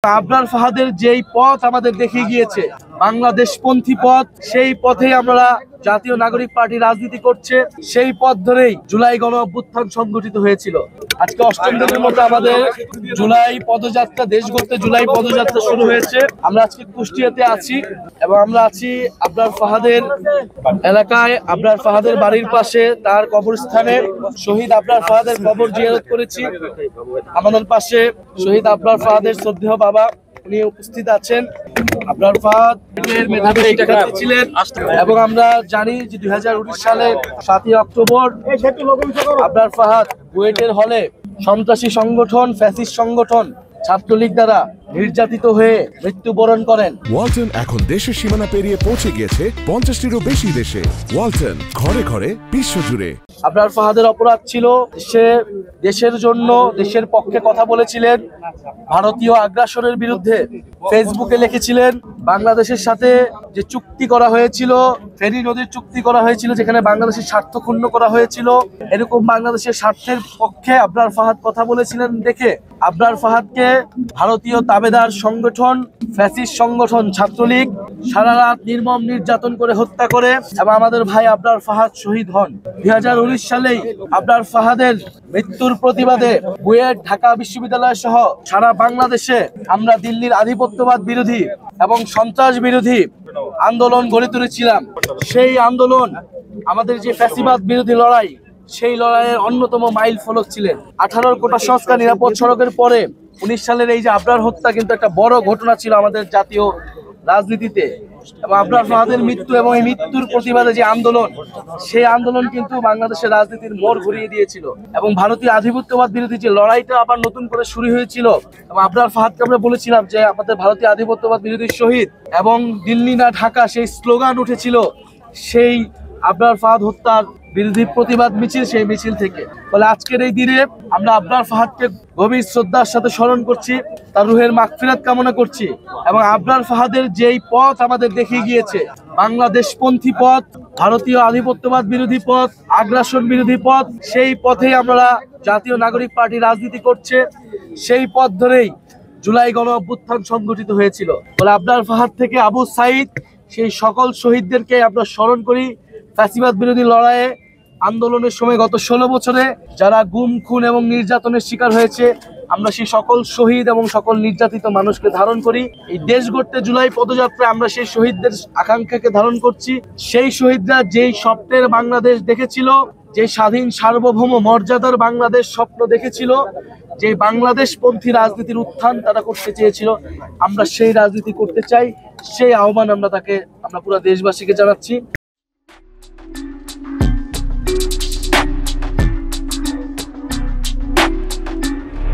আবরার ফাহাদের যেই পথ আমাদের দেখিয়ে গিয়েছে বাংলাদেশপন্থী পথ, সেই পথেই আমরা জাতীয় নাগরিক পার্টি রাজনীতি করছে। সেই পথ ধরেই জুলাই গণ অভ্যুত্থান সংগঠিত হয়েছিল। আজকে ৮ম দিনের মতো আমাদের জুলাই পদযাত্রা, দেশ গড়তে জুলাই পদযাত্রা শুরু হয়েছে। আমরা আজকে কুষ্টিয়াতে আছি এবং আমরা আছি আবরার ফাহাদের এলাকায়। আবরার ফাহাদের বাড়ির পাশে তার কবরস্থানে শহীদ আবরার ফাহাদের কবর জিয়ারত করেছি। আমাদের পাশে শহীদ আবরার ফাহাদের শ্রদ্ধেয় বাবা উনি উপস্থিত আছেন। আবরার ফাহাদ মেধাবী শিক্ষার্থী ছিলেন এবং আমরা জানি যে 2019 সালের 7ই অক্টোবর আবরার ফাহাদ বুয়েটের হলে সন্ত্রাসী সংগঠন, ফ্যাসিস্ট সংগঠন ছাত্রলীগ দ্বারা নির্যাতিত হয়ে মৃত্যুবরণ করেন। ওয়ালটন এখন দেশের সীমানা পেরিয়ে পৌঁছে গিয়েছে 50টিরও বেশি দেশে। ওয়ালটন, ঘরে ঘরে বিশ্বজুড়ে। আবরার ফাহাদের অপরাধ ছিল সে দেশের জন্য, দেশের পক্ষে কথা বলেছিলেন। ভারতীয় আগ্রাসনের বিরুদ্ধে ফেসবুকে লিখেছিলেন। বাংলাদেশের সাথে যে চুক্তি করা হয়েছিল, ফেনী নদীর চুক্তি করা হয়েছিল, যেখানে বাংলাদেশের স্বার্থ ক্ষুণ্ণ করা হয়েছিল, এরকম বাংলাদেশের স্বার্থের পক্ষে আবরার ফাহাদ কথা বলেছিলেন দেখে আবরার ফাহাদকে ভারতীয় তাবেদার সংগঠন, ফ্যাসিস্ট সংগঠন ছাত্রলীগ সারা রাত নির্মম নির্যাতন করে হত্যা করে এবং আমাদের ভাই আবরার ফাহাদ শহীদ হন। 2019 সালেই আবরার ফাহাদের মৃত্যুর প্রতিবাদে বুয়েট, ঢাকা বিশ্ববিদ্যালয় সহ সারা বাংলাদেশে আমরা দিল্লির আধিপত্যবাদ বিরোধী এবং সন্ত্রাস বিরোধী আন্দোলন গড়ে তুলেছিলাম। সেই আন্দোলন আমাদের যে ফ্যাসিবাদ বিরোধী লড়াই, সেই লড়াইয়ের অন্যতম মাইল ফলক ছিলেন। 18 কোটা সংস্কার, নিরাপদ সড়কের পরে 19 সালের এই যে আবরার হত্যা কিন্তু একটা বড় ঘটনা ছিল আমাদের জাতীয় রাজনীতিতে। এবং আবরার ফাহাদের মৃত্যু এবং এই মৃত্যুর প্রতিবাদে যে আন্দোলন, সেই আন্দোলন কিন্তু বাংলাদেশের রাজনীতির মোড় ঘুরিয়ে দিয়েছিল এবং ভারতীয় আধিপত্যবাদ বিরোধী যে লড়াইটা আবার নতুন করে শুরু হয়েছিল। এবং আবরার ফাহাদকে আমরা বলেছিলাম যে আমাদের ভারতীয় আধিপত্যবাদ বিরোধী শহীদ এবং দিল্লি না ঢাকা, সেই স্লোগান উঠেছিল সেই আবরার ফাহাদ হত্যার বিরোধী প্রতিবাদ মিছিল, সেই মিছিল থেকে। ফলে আজকের এই দিনে আমরা আবরার ফাহাদকে গভীর শ্রদ্ধার সাথে স্মরণ করছি, তার রুহের মাগফিরাত কামনা করছি। এবং আবরার ফাহাদের যেই পথ আমাদের দেখিয়ে গিয়েছে বাংলাদেশপন্থী পথ, ভারতীয় আধিপত্যবাদ বিরোধী পথ, আগ্রাসন বিরোধী পথ, সেই পথেই আমরা জাতীয় নাগরিক পার্টি রাজনীতি করছে। সেই পথ ধরেই জুলাই গণ অভ্যুত্থান সংগঠিত হয়েছিল। ফলে আবরার ফাহাদ থেকে আবু সাইদ, সেই সকল শহীদদেরকে আমরা স্মরণ করি। ফ্যাসিবাদ বিরোধী লড়াইয়ে আন্দোলনের সময় গত 16 বছরে যারা গুম, খুন এবং নির্যাতনের শিকার হয়েছে, আমরা সেই সকল শহীদ এবং সকল নির্যাতিত মানুষকে ধারণ করি। এই দেশ গড়তে জুলাই পদযাত্রায় আমরা সেই শহীদদের আকাঙ্ক্ষাকে ধারণ করছি। সেই শহীদরা যেই স্বপ্নের বাংলাদেশ দেখেছিল, যে স্বাধীন সার্বভৌম মর্যাদার বাংলাদেশ স্বপ্ন দেখেছিল, যে বাংলাদেশপন্থী রাজনীতির উত্থান তারা করতে চেয়েছিল, আমরা সেই রাজনীতি করতে চাই। সেই আহ্বান আমরা পুরো দেশবাসীকে জানাচ্ছি।